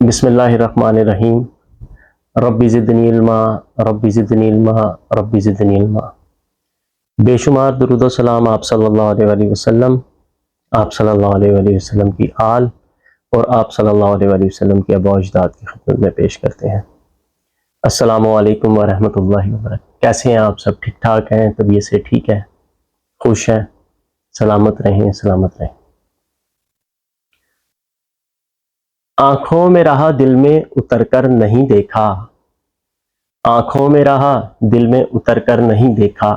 बिस्मिल्लाहिर्रहमानिर्रहीम। रब्बी ज़िदनी इल्मा, रब्बी ज़िदनी इल्मा, रब्बी ज़िदनी इल्मा। बेशुमार दुरूद व सलाम आप सल्लल्लाहु अलैहि वसल्लम, आप सल्लल्लाहु अलैहि वसल्लम की आल और आप सल्लल्लाहु अलैहि वसल्लम के आबा अजदाद की खिदमत में पेश करते हैं। अस्सलामु अलैकुम व रहमतुल्लाहि व बरकातहू। कैसे हैं आप सब? ठीक ठाक हैं? तबीयत से ठीक है? खुश हैं? सलामत रहें, सलामत रहें। आंखों में रहा दिल में उतर कर नहीं देखा, आंखों में रहा दिल में उतर कर नहीं देखा,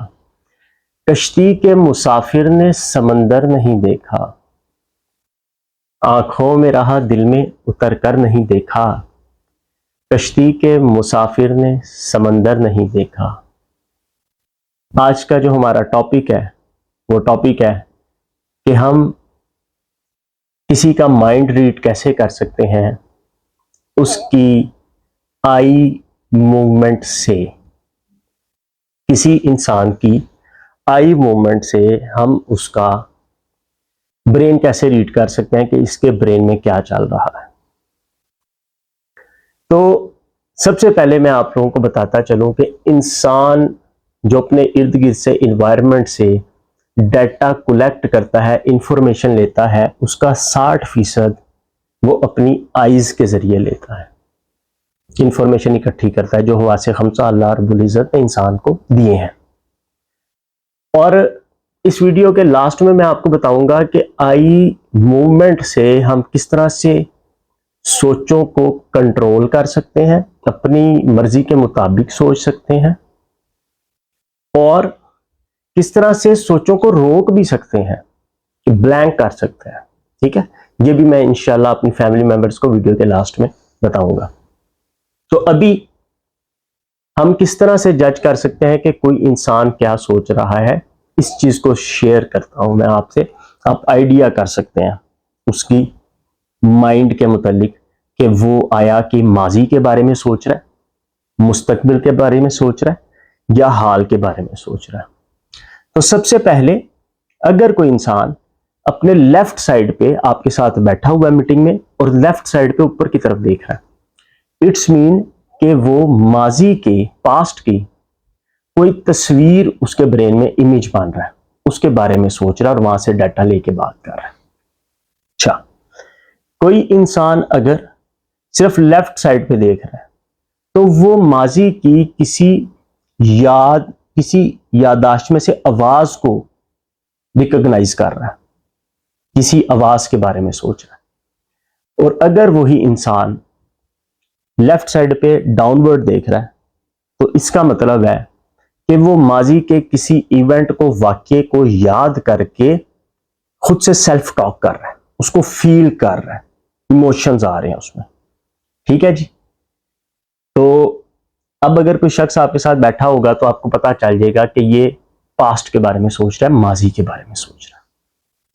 कश्ती के मुसाफिर ने समंदर नहीं देखा। आंखों में रहा दिल में उतर कर नहीं देखा, कश्ती के मुसाफिर ने समंदर नहीं देखा। आज का जो हमारा टॉपिक है वो टॉपिक है कि हम किसी का माइंड रीड कैसे कर सकते हैं, उसकी आई मूवमेंट से। किसी इंसान की आई मूवमेंट से हम उसका ब्रेन कैसे रीड कर सकते हैं कि इसके ब्रेन में क्या चल रहा है। तो सबसे पहले मैं आप लोगों को बताता चलूं कि इंसान जो अपने इर्द गिर्द से इन्वायरमेंट से डाटा कलेक्ट करता है, इंफॉर्मेशन लेता है, उसका 60% वो अपनी आईज के जरिए लेता है, इंफॉर्मेशन इकट्ठी करता है जो हवासे खमसा अल्लाह रब्बुल इज्जत ने इंसान को दिए हैं। और इस वीडियो के लास्ट में मैं आपको बताऊंगा कि आई मूवमेंट से हम किस तरह से सोचों को कंट्रोल कर सकते हैं, अपनी मर्जी के मुताबिक सोच सकते हैं और किस तरह से सोचों को रोक भी सकते हैं, कि ब्लैंक कर सकते हैं। ठीक है, ये भी मैं इंशाल्लाह अपनी फैमिली मेंबर्स को वीडियो के लास्ट में बताऊंगा। तो अभी हम किस तरह से जज कर सकते हैं कि कोई इंसान क्या सोच रहा है, इस चीज को शेयर करता हूं मैं आपसे। आप आइडिया कर सकते हैं उसकी माइंड के मुतालिक कि वो आया कि माजी के बारे में सोच रहा है, मुस्तकबिल के बारे में सोच रहा है या हाल के बारे में सोच रहा है। तो सबसे पहले अगर कोई इंसान अपने लेफ्ट साइड पे आपके साथ बैठा हुआ है मीटिंग में और लेफ्ट साइड पे ऊपर की तरफ देख रहा है, इट्स मीन कि वो माजी के, पास्ट की कोई तस्वीर उसके ब्रेन में इमेज बन रहा है, उसके बारे में सोच रहा है और वहां से डाटा लेके बात कर रहा है। अच्छा, कोई इंसान अगर सिर्फ लेफ्ट साइड पे देख रहा है तो वो माजी की किसी यादाश्त में से आवाज को रिकॉग्नाइज कर रहा है, किसी आवाज के बारे में सोच रहा है। और अगर वही इंसान लेफ्ट साइड पे डाउनवर्ड देख रहा है तो इसका मतलब है कि वो माजी के किसी इवेंट को, वाक्य को याद करके खुद से सेल्फ टॉक कर रहा है, उसको फील कर रहा है, इमोशंस आ रहे हैं उसमें। ठीक है जी। तो अब अगर कोई शख्स आपके साथ बैठा होगा तो आपको पता चल जाएगा कि ये पास्ट के बारे में सोच रहा है, माजी के बारे में सोच रहा है।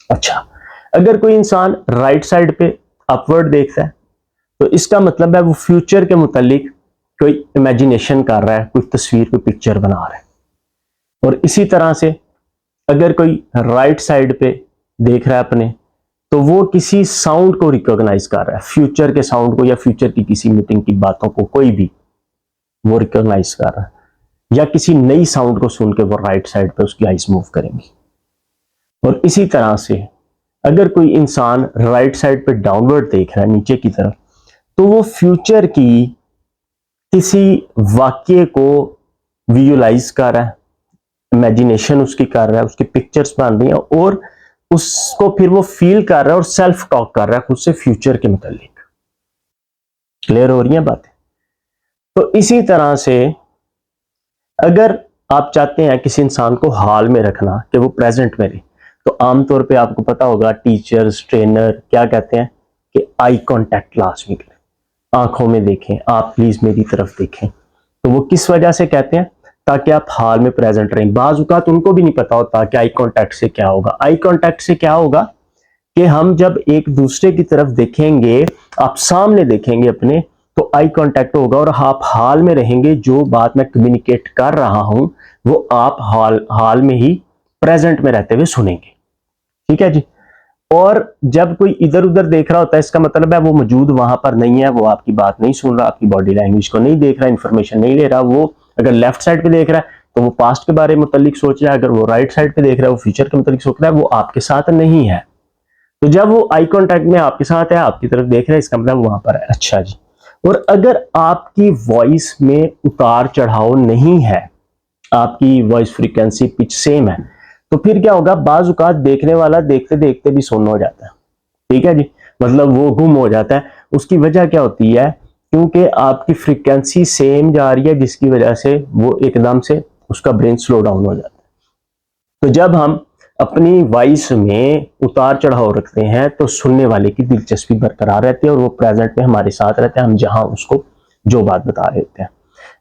अच्छा, अगर कोई इंसान राइट साइड पे अपवर्ड देखता है तो इसका मतलब है वो फ्यूचर के मुतालिक कोई इमेजिनेशन कर रहा है, कोई तस्वीर, कोई पिक्चर बना रहा है। और इसी तरह से अगर कोई राइट साइड पे देख रहा है अपने, तो वो किसी साउंड को रिकॉग्नाइज कर रहा है, फ्यूचर के साउंड को या फ्यूचर की किसी मीटिंग की बातों को, कोई भी वो रिकॉग्नाइज कर रहा है, या किसी नई साउंड को सुन के वो राइट साइड पे उसकी आइज मूव करेंगी। और इसी तरह से अगर कोई इंसान राइट साइड पे डाउनवर्ड देख रहा है, नीचे की तरफ, तो वो फ्यूचर की किसी वाक्य को विजुअलाइज कर रहा है, इमेजिनेशन उसकी कर रहा है, उसकी पिक्चर्स बन रही हैं और उसको फिर वो फील कर रहा है और सेल्फ टॉक कर रहा है खुद से फ्यूचर के मुतालिक। क्लियर हो रही है बातें? तो इसी तरह से अगर आप चाहते हैं किसी इंसान को हाल में रखना कि वो प्रेजेंट में रहे, तो आमतौर पे आपको पता होगा टीचर्स, ट्रेनर क्या कहते हैं कि आई कांटेक्ट लाजमी करें, आंखों में देखें, आप प्लीज मेरी तरफ देखें। तो वो किस वजह से कहते हैं? ताकि आप हाल में प्रेजेंट रहें। बाज औक़ात उनको भी नहीं पता होता कि आई कांटेक्ट से क्या होगा। आई कांटेक्ट से क्या होगा कि हम जब एक दूसरे की तरफ देखेंगे, आप सामने देखेंगे अपने, तो आई कांटेक्ट होगा और आप हाल में रहेंगे। जो बात मैं कम्युनिकेट कर रहा हूं वो आप हाल में ही प्रेजेंट में रहते हुए सुनेंगे। ठीक है जी। और जब कोई इधर उधर देख रहा होता है, इसका मतलब है वो मौजूद वहां पर नहीं है, वो आपकी बात नहीं सुन रहा, आपकी बॉडी लैंग्वेज को नहीं देख रहा, इंफॉर्मेशन नहीं ले रहा। वो अगर लेफ्ट साइड पे देख रहा है तो वो पास्ट के बारे में मुतल्लिक सोच रहा है, अगर वो राइट साइड पे देख रहा है वो फ्यूचर के मुतल्लिक सोच रहा है, वो आपके साथ नहीं है। तो जब वो आई कॉन्टेक्ट में आपके साथ है, आपकी तरफ देख रहा है, इसका मतलब वहां पर है। अच्छा जी, और अगर आपकी वॉइस में उतार चढ़ाव नहीं है, आपकी वॉइस फ्रीक्वेंसी पिच सेम है, तो फिर क्या होगा, बाज औकात देखने वाला देखते देखते भी सुन्न हो जाता है। ठीक है जी, मतलब वो गुम हो जाता है। उसकी वजह क्या होती है, क्योंकि आपकी फ्रीक्वेंसी सेम जा रही है, जिसकी वजह से वो एकदम से उसका ब्रेन स्लो डाउन हो जाता है। तो जब हम अपनी वॉइस में उतार चढ़ाव रखते हैं तो सुनने वाले की दिलचस्पी बरकरार रहती है और वो प्रेजेंट में हमारे साथ रहते हैं, हम जहां उसको जो बात बता रहे होते हैं।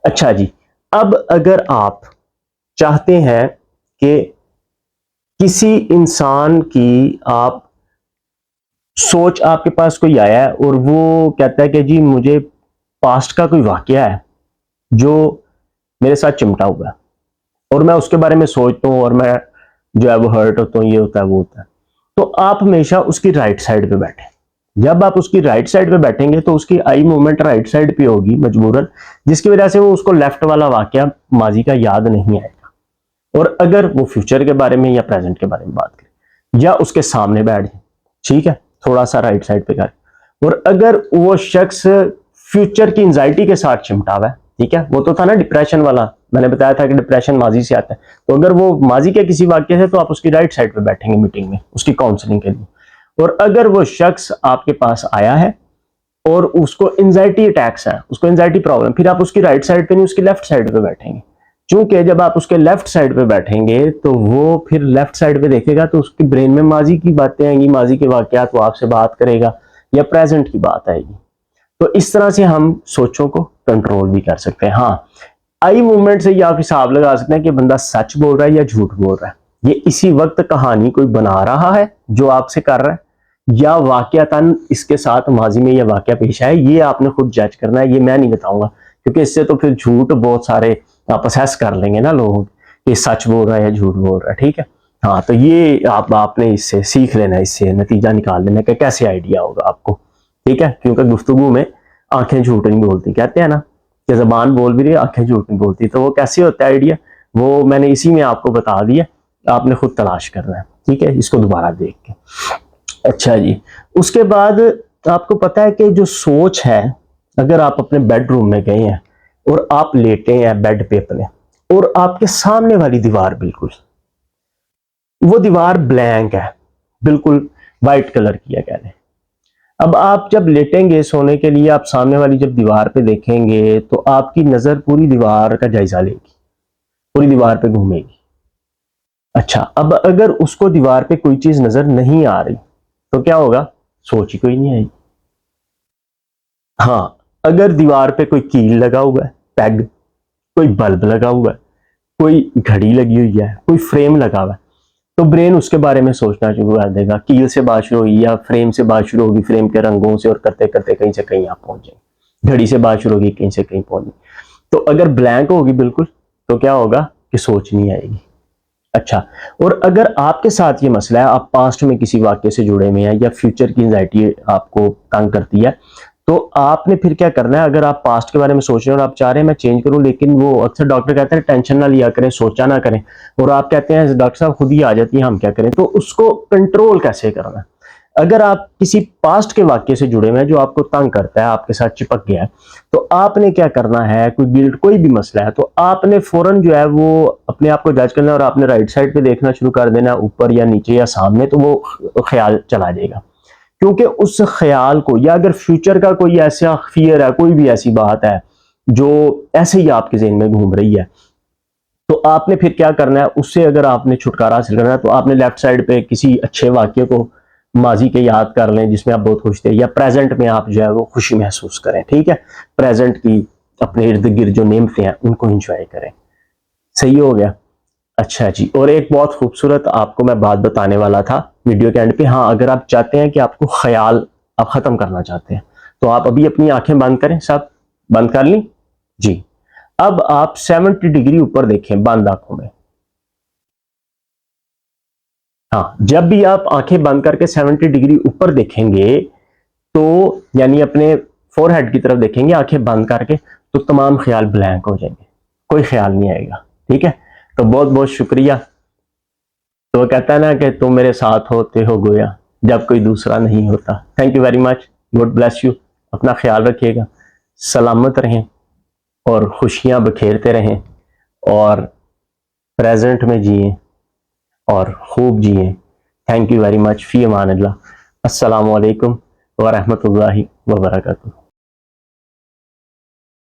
अच्छा जी, अब अगर आप चाहते हैं कि किसी इंसान की आप सोच, आपके पास कोई आया है और वो कहता है कि जी मुझे पास्ट का कोई वाकया है जो मेरे साथ चिमटा हुआ है और मैं उसके बारे में सोचता हूँ और मैं जो है वो हर्ट होता हूँ, ये होता है वो होता है, तो आप हमेशा उसकी राइट साइड पे बैठे। जब आप उसकी राइट साइड पे बैठेंगे तो उसकी आई मूवमेंट राइट साइड पे होगी मजबूरन, जिसकी वजह से वो उसको लेफ्ट वाला वाकया माजी का याद नहीं आएगा। और अगर वो फ्यूचर के बारे में या प्रेजेंट के बारे में बात करें या उसके सामने बैठ जाए, ठीक है, थोड़ा सा राइट साइड पे कर, और अगर वो शख्स फ्यूचर की एंजाइटी के साथ चिमटा हुआ है, ठीक है, वो तो था ना डिप्रेशन वाला, मैंने बताया था कि डिप्रेशन माजी से आता है, तो अगर वो माजी के किसी वाक्य से, तो आप उसकी राइट साइड पे बैठेंगे मीटिंग में उसकी काउंसलिंग के लिए। और अगर वो शख्स आपके पास आया है और उसको एंजाइटी अटैक्स है, उसको एंजाइटी प्रॉब्लम, फिर आप उसकी राइट साइड पे नहीं उसकी लेफ्ट साइड पे बैठेंगे। क्योंकि जब आप उसके लेफ्ट साइड पे बैठेंगे तो वो फिर लेफ्ट साइड पे देखेगा तो उसकी ब्रेन में माजी की बातें आएंगी, माजी के वाकयात वो आपसे बात करेगा या प्रेजेंट की बात आएगी। तो इस तरह से हम सोचों को कंट्रोल भी कर सकते हैं। हाँ, आई मूवमेंट से ये आप हिसाब लगा सकते हैं कि बंदा सच बोल रहा है या झूठ बोल रहा है, ये इसी वक्त कहानी कोई बना रहा है जो आपसे कर रहा है, या वाकयातन इसके साथ माजी में यह वाकया पेश आया, ये आपने खुद जज करना है, ये मैं नहीं बताऊंगा, क्योंकि इससे तो फिर झूठ बहुत सारे आप असेस कर लेंगे ना लोग, ये सच बोल रहा है या झूठ बोल रहा है। ठीक है, हाँ, तो ये आपने इससे सीख लेना है, इससे नतीजा निकाल लेना कि कैसे आइडिया होगा आपको। ठीक है, क्योंकि गुफ्तगू में आंखें झूठ नहीं बोलती, कहते हैं ना कि जबान बोल भी रही आंखें झूठ नहीं बोलती, तो वो कैसे होता है आइडिया, वो मैंने इसी में आपको बता दिया, आपने खुद तलाश करना है। ठीक है, इसको दोबारा देख के। अच्छा जी, उसके बाद आपको पता है कि जो सोच है, अगर आप अपने बेडरूम में गए हैं और आप लेटे हैं बेड पे अपने, और आपके सामने वाली दीवार बिल्कुल, वो दीवार ब्लैंक है, बिल्कुल वाइट कलर की है कह लें। अब आप जब लेटेंगे सोने के लिए, आप सामने वाली जब दीवार पे देखेंगे तो आपकी नजर पूरी दीवार का जायजा लेगी, पूरी दीवार पे घूमेगी। अच्छा, अब अगर उसको दीवार पे कोई चीज नजर नहीं आ रही तो क्या होगा, सोच ही कोई नहीं आएगी। हाँ, अगर दीवार पे कोई कील लगा हुआ है, पैग, कोई बल्ब लगा हुआ है, कोई घड़ी लगी हुई है, कोई फ्रेम लगा हुआ है, तो ब्रेन उसके बारे में सोचना शुरू कर देगा। कील से बात शुरू होगी या फ्रेम से बात शुरू होगी, फ्रेम के रंगों से, और करते करते कहीं से कहीं आप पहुंच जाएंगे। घड़ी से बात शुरू होगी, कहीं से कहीं पहुंच जाएंगे। तो अगर ब्लैंक होगी बिल्कुल, तो क्या होगा कि सोच नहीं आएगी। अच्छा, और अगर आपके साथ ये मसला है, आप पास्ट में किसी वाक्य से जुड़े हुए हैं या फ्यूचर की एंजाइटी आपको तंग करती है, तो आपने फिर क्या करना है, अगर आप पास्ट के बारे में सोच रहे हैं और आप चाह रहे हैं मैं चेंज करूं, लेकिन वो अक्सर डॉक्टर कहते हैं टेंशन ना लिया करें, सोचा ना करें, और आप कहते हैं डॉक्टर साहब खुद ही आ जाती है, हम क्या करें, तो उसको कंट्रोल कैसे करना है। अगर आप किसी पास्ट के वाक्य से जुड़े हुए हैं जो आपको तंग करता है, आपके साथ चिपक गया है, तो आपने क्या करना है, कोई गिल्ट कोई भी मसला है, तो आपने फौरन जो है वो अपने आप को जज करना है और आपने राइट साइड पे देखना शुरू कर देना, ऊपर या नीचे या सामने, तो वो ख्याल चला जाएगा। क्योंकि उस ख्याल को, या अगर फ्यूचर का कोई ऐसा फियर है, कोई भी ऐसी बात है जो ऐसे ही आपके ज़हन में घूम रही है, तो आपने फिर क्या करना है, उससे अगर आपने छुटकारा हासिल करना है, तो आपने लेफ्ट साइड पे किसी अच्छे वाक्य को माजी के याद कर लें जिसमें आप बहुत खुश थे, या प्रेजेंट में आप जो है वो खुशी महसूस करें। ठीक है, प्रेजेंट की अपने इर्द गिर्द जो नेमतें हैं उनको एंजॉय करें। सही हो गया। अच्छा जी, और एक बहुत खूबसूरत आपको मैं बात बताने वाला था वीडियो के एंड पे। हाँ, अगर आप चाहते हैं कि आपको ख्याल आप खत्म करना चाहते हैं, तो आप अभी अपनी आंखें बंद करें, सब बंद कर ली जी। अब आप 70 डिग्री ऊपर देखें बंद आंखों में, हाँ, जब भी आप आंखें बंद करके 70 डिग्री ऊपर देखेंगे तो यानी अपने फोरहेड की तरफ देखेंगे आंखें बंद करके, तो तमाम ख्याल ब्लैंक हो जाएंगे, कोई ख्याल नहीं आएगा। ठीक है, तो बहुत बहुत शुक्रिया। तो वो कहता है ना कि तुम मेरे साथ होते हो गोया जब कोई दूसरा नहीं होता। Thank you very much, God bless you. अपना ख्याल रखिएगा, सलामत रहें और खुशियां बखेरते रहें और प्रेजेंट में जिए और खूब जिए। Thank you very much. फी अमान अल्लाह। अस्सलामु अलैकुम व रहमतुल्लाहि व बरकातुहू।